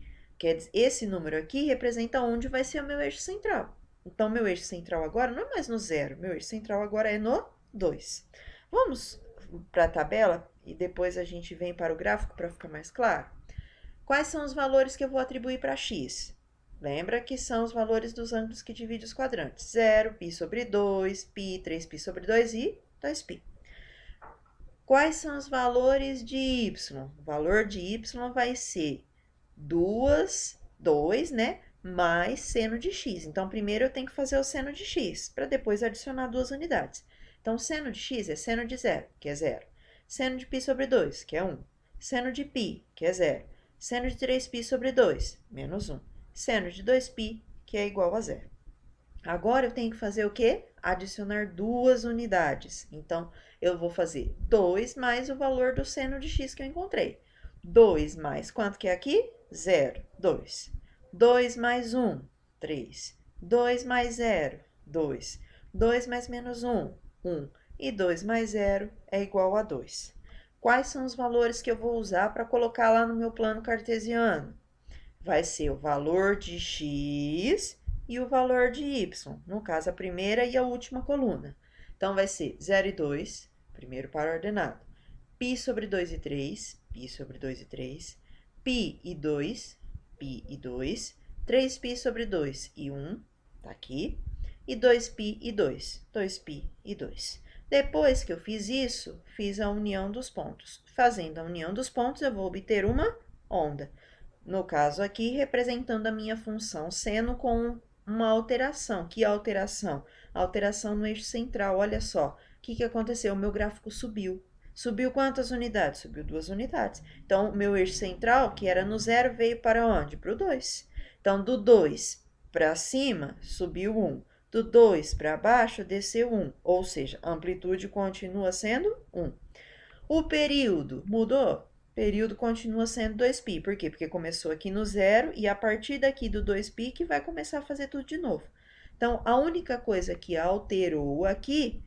Esse número aqui representa onde vai ser o meu eixo central. Então, meu eixo central agora não é mais no 0. Meu eixo central agora é no 2. Vamos para a tabela e depois a gente vem para o gráfico para ficar mais claro. Quais são os valores que eu vou atribuir para x? Lembra que são os valores dos ângulos que dividem os quadrantes. 0, π sobre 2, π, 3π sobre 2 e 2π. Quais são os valores de y? O valor de y vai ser 2, né? Mais seno de x. Então, primeiro eu tenho que fazer o seno de x, para depois adicionar 2 unidades. Então, seno de x é seno de 0, que é 0. Seno de π sobre 2, que é 1. Seno de π, que é 0. Seno de 3π sobre 2, menos 1. Seno de 2π, que é igual a 0. Agora, eu tenho que fazer o quê? Adicionar 2 unidades. Então, eu vou fazer 2 mais o valor do seno de x que eu encontrei. 2 mais quanto que é aqui? 0, 2. 2 mais 1, 3. 2 mais 0, 2. 2 mais menos 1, 1. E 2 mais 0 é igual a 2. Quais são os valores que eu vou usar para colocar lá no meu plano cartesiano? vai ser o valor de x e o valor de y, no caso a primeira e a última coluna. Então, vai ser 0 e 2, primeiro par ordenado, π sobre 2 e 3, π sobre 2 e 3, π e 2, 3π sobre 2 e 1, tá aqui, e 2π e 2, 2π e 2. Depois que eu fiz isso, fiz a união dos pontos. Fazendo a união dos pontos, eu vou obter uma onda. No caso aqui, representando a minha função seno com uma alteração. Que alteração? Alteração no eixo central. Olha só, o que aconteceu? O meu gráfico subiu. Subiu quantas unidades? Subiu 2 unidades. Então, o meu eixo central, que era no 0, veio para onde? Para o 2. Então, do 2 para cima, subiu 1. Do 2 para baixo, desceu 1. Ou seja, a amplitude continua sendo 1. O período mudou? Período continua sendo 2π. Por quê? Porque começou aqui no 0 e a partir daqui do 2π que vai começar a fazer tudo de novo. Então, a única coisa que alterou aqui,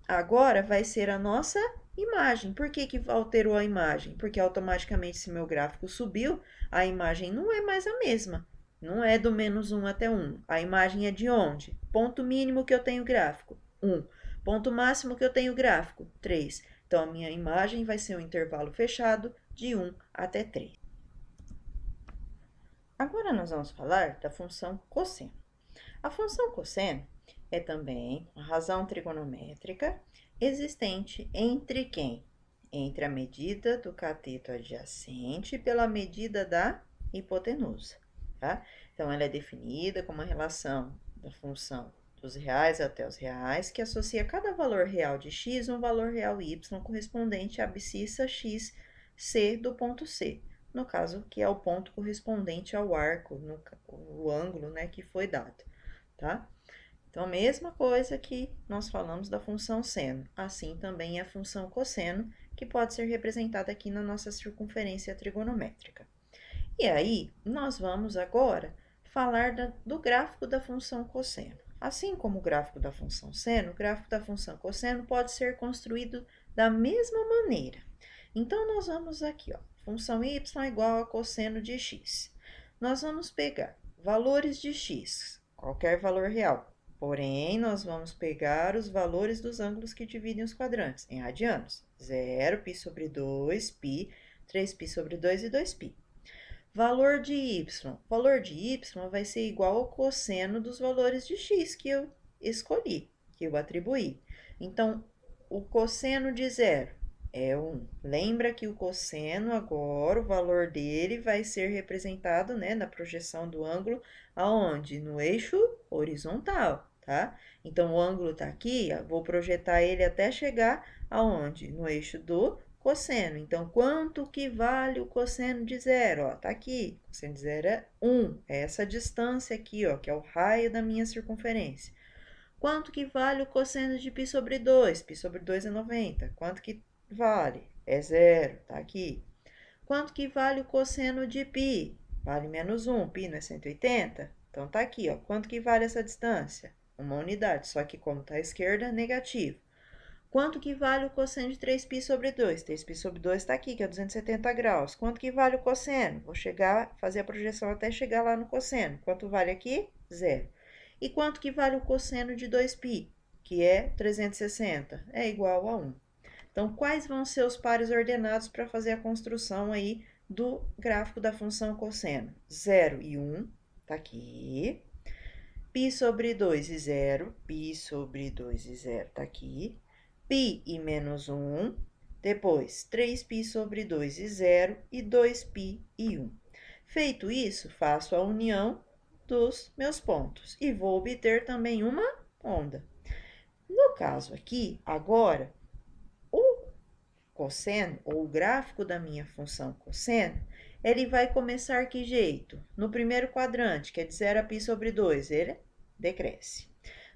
agora vai ser a nossa imagem. Por que que alterou a imagem? Porque automaticamente, se meu gráfico subiu, a imagem não é mais a mesma. Não é do menos 1 até 1. A imagem é de onde? Ponto mínimo que eu tenho gráfico, 1. Ponto máximo que eu tenho gráfico, 3. Então, a minha imagem vai ser um intervalo fechado de 1 até 3. Agora, nós vamos falar da função cosseno. A função cosseno é também uma razão trigonométrica existente entre quem? Entre a medida do cateto adjacente pela medida da hipotenusa, tá? Então, ela é definida como a relação da função dos reais até os reais, que associa cada valor real de x a um valor real y correspondente à abscissa x, c do ponto C. No caso, que é o ponto correspondente ao arco, o ângulo, né, que foi dado, tá? Então, mesma coisa que nós falamos da função seno, assim também é a função cosseno, que pode ser representada aqui na nossa circunferência trigonométrica. E aí, nós vamos agora falar do gráfico da função cosseno. Assim como o gráfico da função seno, o gráfico da função cosseno pode ser construído da mesma maneira. Então, nós vamos aqui, ó, função y igual a cosseno de x. Nós vamos pegar valores de x, qualquer valor real. Porém, nós vamos pegar os valores dos ângulos que dividem os quadrantes em radianos. 0, π sobre 2, π, 3π sobre 2 e 2π. Valor de y. Valor de y vai ser igual ao cosseno dos valores de x que eu escolhi, que eu atribuí. Então, o cosseno de 0 é 1. Lembra que o cosseno agora, o valor dele vai ser representado, né, na projeção do ângulo, aonde? No eixo horizontal, tá? Então, o ângulo tá aqui, ó, vou projetar ele até chegar aonde? No eixo do cosseno. Então, quanto que vale o cosseno de 0? Ó, tá aqui. O cosseno de 0 é 1. É essa distância aqui, ó, que é o raio da minha circunferência. Quanto que vale o cosseno de π sobre 2? Π sobre 2 é 90. Quanto que vale? É 0, tá aqui. Quanto que vale o cosseno de π? Vale menos 1. Π não é 180? Então, tá aqui, ó. Quanto que vale essa distância? Uma unidade, só que como tá à esquerda, negativo. Quanto que vale o cosseno de 3π sobre 2? 3π sobre 2 está aqui, que é 270 graus. Quanto que vale o cosseno? Vou fazer a projeção até chegar lá no cosseno. Quanto vale aqui? 0. E quanto que vale o cosseno de 2π? Que é 360. É igual a 1. Então, quais vão ser os pares ordenados para fazer a construção aí do gráfico da função cosseno? 0 e 1, tá aqui. π sobre 2 e 0, π sobre 2 e 0, tá aqui. π e menos 1, depois 3π sobre 2 e 0 e 2π e 1. Feito isso, faço a união dos meus pontos e vou obter também uma onda. No caso aqui, agora, o cosseno, ou o gráfico da minha função cosseno, ele vai começar que jeito? No primeiro quadrante, que é de 0 a π sobre 2, ele decresce.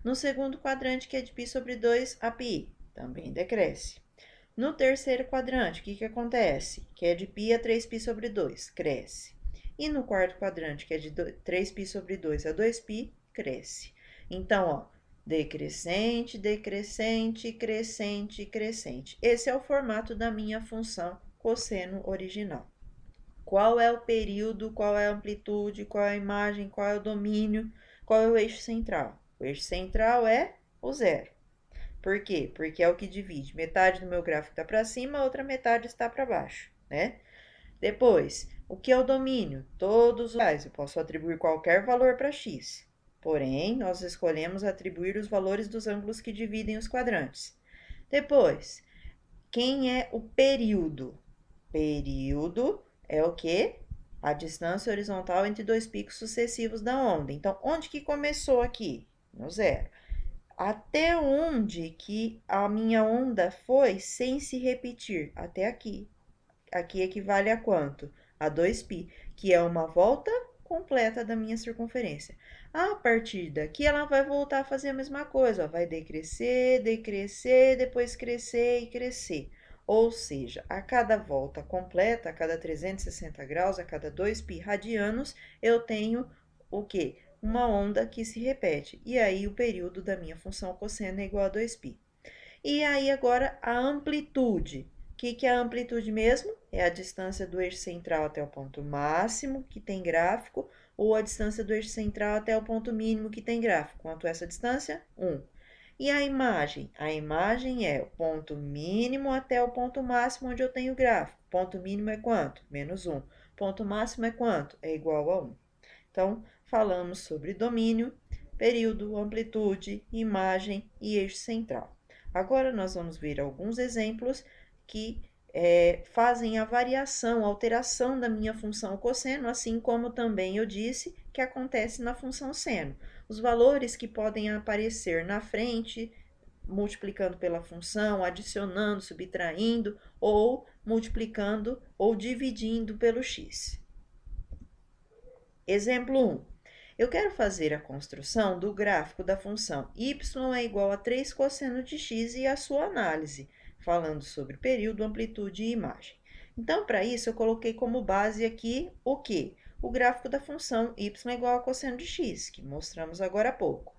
No segundo quadrante, que é de π sobre 2 a π, também decresce. No terceiro quadrante, o que acontece? Que é de π a 3π sobre 2, cresce. E no quarto quadrante, que é de 3π sobre 2 a 2π, cresce. Então, ó, decrescente, decrescente, crescente, crescente. Esse é o formato da minha função cosseno original. Qual é o período, qual é a amplitude, qual é a imagem, qual é o domínio, qual é o eixo central? O eixo central é o zero. Por quê? Porque é o que divide. Metade do meu gráfico está para cima, a outra metade está para baixo, né? Depois, o que é o domínio? Todos os valores. Eu posso atribuir qualquer valor para x. Porém, nós escolhemos atribuir os valores dos ângulos que dividem os quadrantes. Depois, quem é o período? Período é o quê? A distância horizontal entre dois picos sucessivos da onda. Então, onde que começou aqui? No zero. Até onde que a minha onda foi sem se repetir? Até aqui. Aqui equivale a quanto? A 2π, que é uma volta completa da minha circunferência. A partir daqui, ela vai voltar a fazer a mesma coisa, ó, vai decrescer, decrescer, depois crescer e crescer. Ou seja, a cada volta completa, a cada 360 graus, a cada 2π radianos, eu tenho o quê? Uma onda que se repete. E aí, o período da minha função cosseno é igual a 2π. E aí, agora, a amplitude. O que é a amplitude mesmo? É a distância do eixo central até o ponto máximo, que tem gráfico, ou a distância do eixo central até o ponto mínimo, que tem gráfico. Quanto é essa distância? 1. E a imagem? A imagem é o ponto mínimo até o ponto máximo onde eu tenho gráfico. Ponto mínimo é quanto? Menos 1. Ponto máximo é quanto? É igual a 1. Então, falamos sobre domínio, período, amplitude, imagem e eixo central. Agora, nós vamos ver alguns exemplos que fazem a variação, a alteração da minha função cosseno, assim como também eu disse que acontece na função seno. Os valores que podem aparecer na frente, multiplicando pela função, adicionando, subtraindo, ou multiplicando ou dividindo pelo x. Exemplo 1. Eu quero fazer a construção do gráfico da função y é igual a 3 cosseno de x e a sua análise, falando sobre período, amplitude e imagem. Então, para isso, eu coloquei como base aqui o quê? O gráfico da função y é igual a cosseno de x, que mostramos agora há pouco.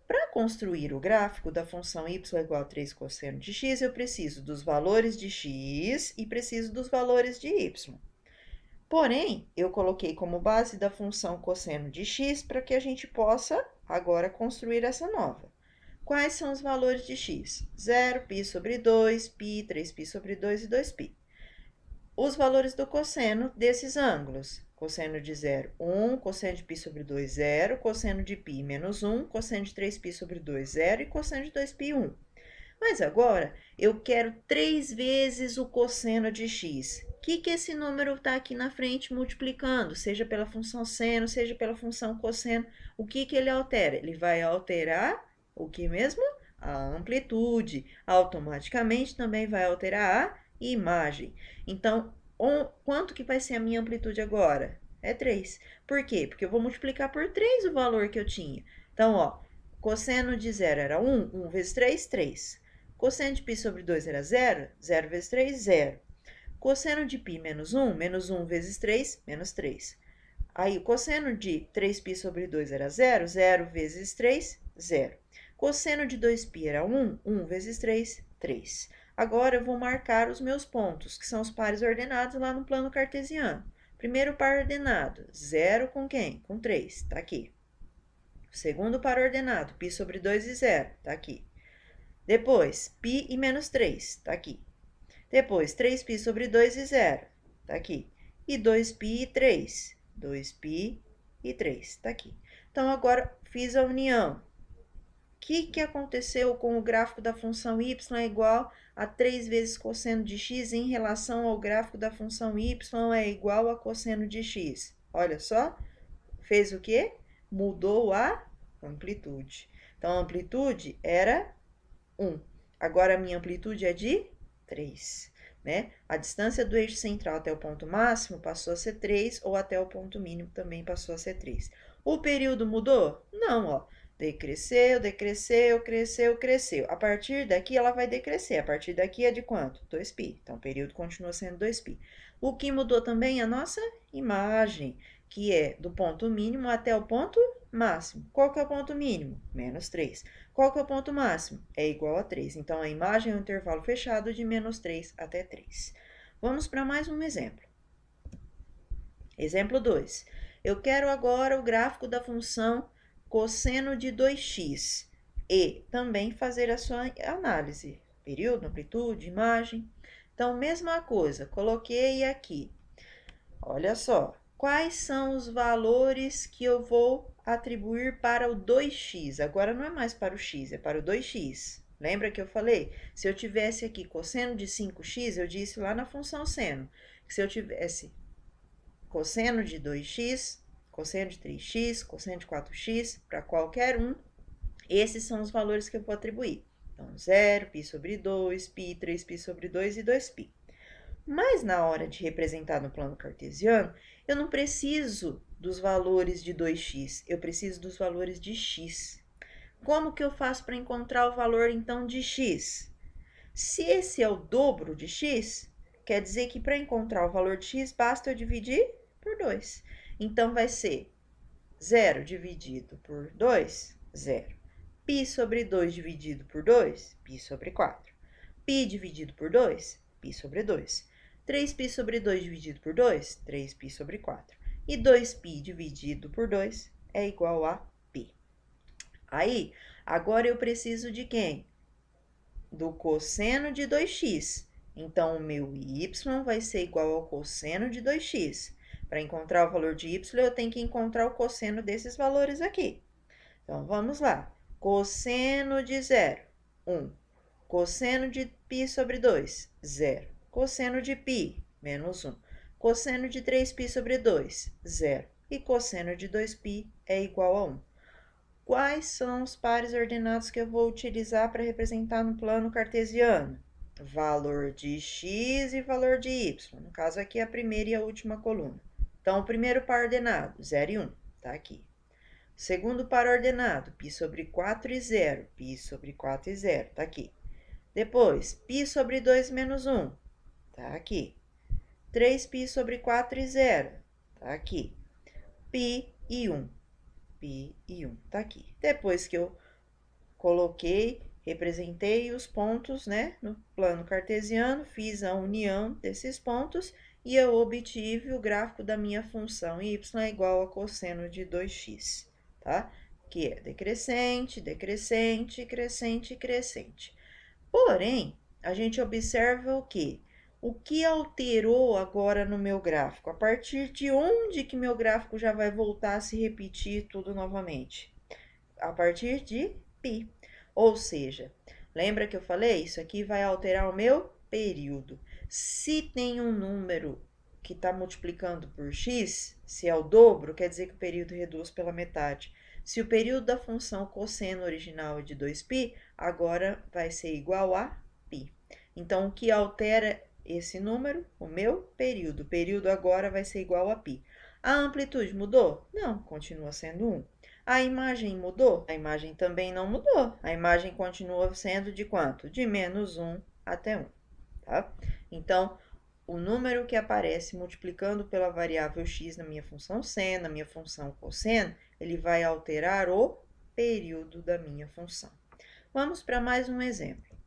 Para construir o gráfico da função y é igual a 3 cosseno de x, eu preciso dos valores de x e preciso dos valores de y. Porém, eu coloquei como base da função cosseno de x para que a gente possa agora construir essa nova. Quais são os valores de x? 0, π sobre 2, π, 3π sobre 2 e 2π. Os valores do cosseno desses ângulos. Cosseno de 0, 1, cosseno de π sobre 2, 0, cosseno de π menos 1, cosseno de 3π sobre 2, 0 e cosseno de 2π, 1. Mas agora, eu quero 3 vezes o cosseno de x. O que esse número está aqui na frente multiplicando? Seja pela função seno, seja pela função cosseno. O que ele altera? Ele vai alterar o que mesmo? A amplitude. Automaticamente também vai alterar a imagem. Então, quanto que vai ser a minha amplitude agora? É 3. Por quê? Porque eu vou multiplicar por 3 o valor que eu tinha. Então, ó, cosseno de 0 era 1, 1 vezes 3, 3. Cosseno de π sobre 2 era 0, 0 vezes 3, 0. Cosseno de π menos 1 vezes 3, menos 3. Aí, o cosseno de 3π sobre 2 era 0, 0 vezes 3, 0. Cosseno de 2π era 1, 1 vezes 3, 3. Agora, eu vou marcar os meus pontos, que são os pares ordenados lá no plano cartesiano. Primeiro par ordenado, 0 com quem? Com 3, tá aqui. Segundo par ordenado, π sobre 2 e 0, tá aqui. Depois, π e menos 3, tá aqui. Depois, 3π sobre 2 e 0, tá aqui. E 2π e 3, 2π e 3, tá aqui. Então, agora, fiz a união. O que aconteceu com o gráfico da função y é igual a 3 vezes cosseno de x em relação ao gráfico da função y é igual a cosseno de x? Olha só, fez o quê? Mudou a amplitude. Então, a amplitude era 1. Agora, a minha amplitude é de 3, né? A distância do eixo central até o ponto máximo passou a ser 3, ou até o ponto mínimo também passou a ser 3. O período mudou? Não, ó. Decresceu, decresceu, cresceu, cresceu. A partir daqui, ela vai decrescer. A partir daqui é de quanto? 2π. Então, o período continua sendo 2π. O que mudou também é a nossa imagem, que é do ponto mínimo até o ponto máximo. Qual que é o ponto mínimo? Menos 3. Qual que é o ponto máximo? É igual a 3. Então, a imagem é um intervalo fechado de menos 3 até 3. Vamos para mais um exemplo. Exemplo 2. Eu quero agora o gráfico da função cosseno de 2x e também fazer a sua análise. Período, amplitude, imagem. Então, mesma coisa, coloquei aqui. Olha só, quais são os valores que eu vou atribuir para o 2x? Agora não é mais para o x, é para o 2x. Lembra que eu falei? Se eu tivesse aqui cosseno de 5x, eu disse lá na função seno, que se eu tivesse cosseno de 2x, cosseno de 3x, cosseno de 4x, para qualquer um, esses são os valores que eu vou atribuir. Então, 0, π sobre 2, π, 3π sobre 2 e 2π. Mas na hora de representar no plano cartesiano, eu não preciso dos valores de 2x, eu preciso dos valores de x. Como que eu faço para encontrar o valor, então, de x? Se esse é o dobro de x, quer dizer que para encontrar o valor de x, basta eu dividir por 2. Então, vai ser 0 dividido por 2, 0. π sobre 2 dividido por 2, π sobre 4. π dividido por 2, π sobre 2. 3π sobre 2 dividido por 2, 3π sobre 4. E 2π dividido por 2 é igual a π. Aí, agora eu preciso de quem? Do cosseno de 2x. Então, o meu y vai ser igual ao cosseno de 2x. Para encontrar o valor de y, eu tenho que encontrar o cosseno desses valores aqui. Então, vamos lá. Cosseno de 0, 1. Cosseno de π sobre 2, 0. Cosseno de π, menos 1. Cosseno de 3π sobre 2, 0. E cosseno de 2π é igual a 1. Quais são os pares ordenados que eu vou utilizar para representar no plano cartesiano? Valor de x e valor de y. No caso aqui, a primeira e a última coluna. Então, o primeiro par ordenado, 0 e 1, tá aqui. Segundo par ordenado, π sobre 4 e 0. π sobre 4 e 0, tá aqui. Depois, π sobre 2 menos 1, tá aqui. 3π sobre 4 e 0, tá aqui. π e 1. π e 1, tá aqui. Depois que eu coloquei, representei os pontos, né, no plano cartesiano, fiz a união desses pontos e eu obtive o gráfico da minha função y é igual a cosseno de 2x, tá? Que é decrescente, decrescente, crescente, crescente. Porém, a gente observa o quê? O que alterou agora no meu gráfico? A partir de onde que meu gráfico já vai voltar a se repetir tudo novamente? A partir de π. Ou seja, lembra que eu falei? Isso aqui vai alterar o meu período. Se tem um número que está multiplicando por x, se é o dobro, quer dizer que o período reduz pela metade. Se o período da função cosseno original é de 2π, agora vai ser igual a π. Então, o que altera esse número? O meu período. O período agora vai ser igual a π. A amplitude mudou? Não, continua sendo 1. A imagem mudou? A imagem também não mudou. A imagem continua sendo de quanto? De menos 1 até 1, tá? Então, o número que aparece multiplicando pela variável x na minha função seno, na minha função cosseno, ele vai alterar o período da minha função. Vamos para mais um exemplo.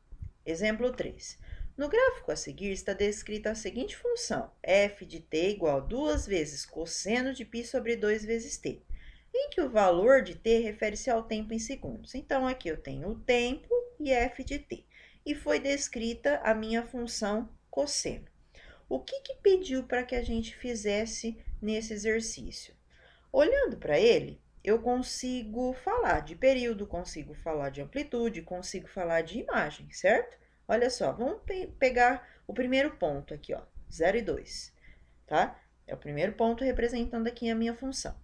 Exemplo 3. No gráfico a seguir está descrita a seguinte função, f de t igual a 2 vezes cosseno de π sobre 2 vezes t, em que o valor de t refere-se ao tempo em segundos. Então, aqui eu tenho o tempo e f de t. E foi descrita a minha função cosseno. O que pediu para que a gente fizesse nesse exercício? Olhando para ele, eu consigo falar de período, consigo falar de amplitude, consigo falar de imagem, certo? Olha só, vamos pegar o primeiro ponto aqui, ó, 0 e 2, tá? É o primeiro ponto representando aqui a minha função.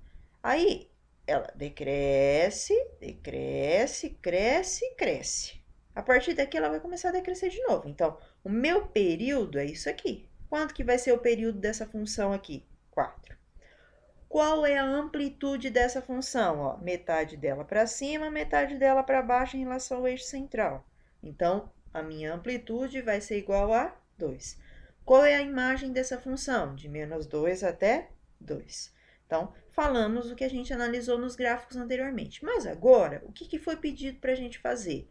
Aí, ela decresce, decresce, cresce, cresce. A partir daqui, ela vai começar a decrescer de novo. Então, o meu período é isso aqui. Quanto que vai ser o período dessa função aqui? 4. Qual é a amplitude dessa função? Ó, metade dela para cima, metade dela para baixo em relação ao eixo central. Então, a minha amplitude vai ser igual a 2. Qual é a imagem dessa função? De menos 2 até 2. Então, falamos o que a gente analisou nos gráficos anteriormente. Mas agora, o que foi pedido para a gente fazer?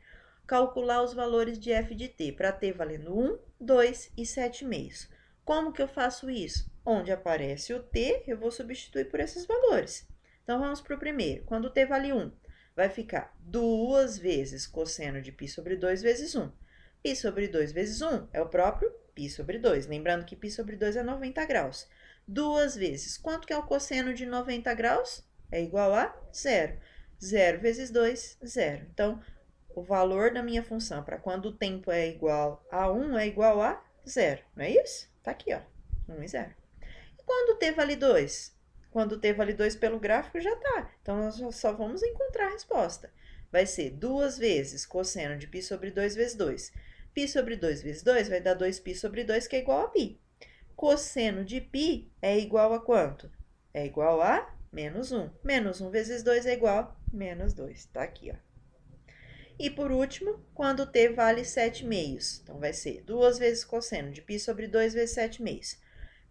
Calcular os valores de f de t, para t valendo 1, 2 e 7,5. Como que eu faço isso? Onde aparece o t, eu vou substituir por esses valores. Então, vamos para o primeiro. Quando o t vale 1, vai ficar 2 vezes cosseno de π sobre 2 vezes 1. Π sobre 2 vezes 1 é o próprio π sobre 2. Lembrando que π sobre 2 é 90 graus. 2 vezes, quanto que é o cosseno de 90 graus? É igual a 0. 0 vezes 2, 0. Então, o valor da minha função para quando o tempo é igual a 1 é igual a 0. Não é isso? Tá aqui, ó. 1 e 0. E quando t vale 2? Quando t vale 2 pelo gráfico, já tá. Então, nós só vamos encontrar a resposta. Vai ser 2 vezes cosseno de π sobre 2 vezes 2. π sobre 2 vezes 2 vai dar 2π sobre 2, que é igual a π. Cosseno de π é igual a quanto? É igual a menos 1. Menos 1 vezes 2 é igual a menos 2. Tá aqui, ó. E por último, quando t vale 7 meios. Então, vai ser 2 vezes cosseno de π sobre 2 vezes 7 meios.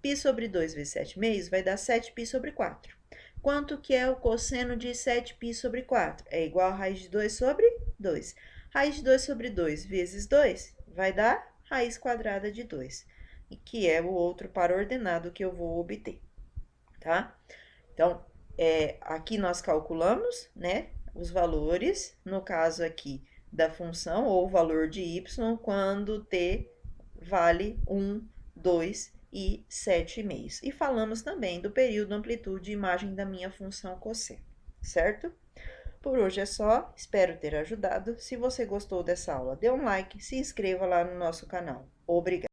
Π sobre 2 vezes 7 meios vai dar 7π sobre 4. Quanto que é o cosseno de 7π sobre 4? É igual a raiz de 2 sobre 2. Raiz de 2 sobre 2 vezes 2 vai dar raiz quadrada de 2, que é o outro par ordenado que eu vou obter, tá? Então, aqui nós calculamos, né, os valores, no caso aqui da função, ou o valor de y, quando t vale 1, 2 e 7,5. E falamos também do período, amplitude e imagem da minha função cosseno, certo? Por hoje é só, espero ter ajudado. Se você gostou dessa aula, dê um like, se inscreva lá no nosso canal. Obrigada!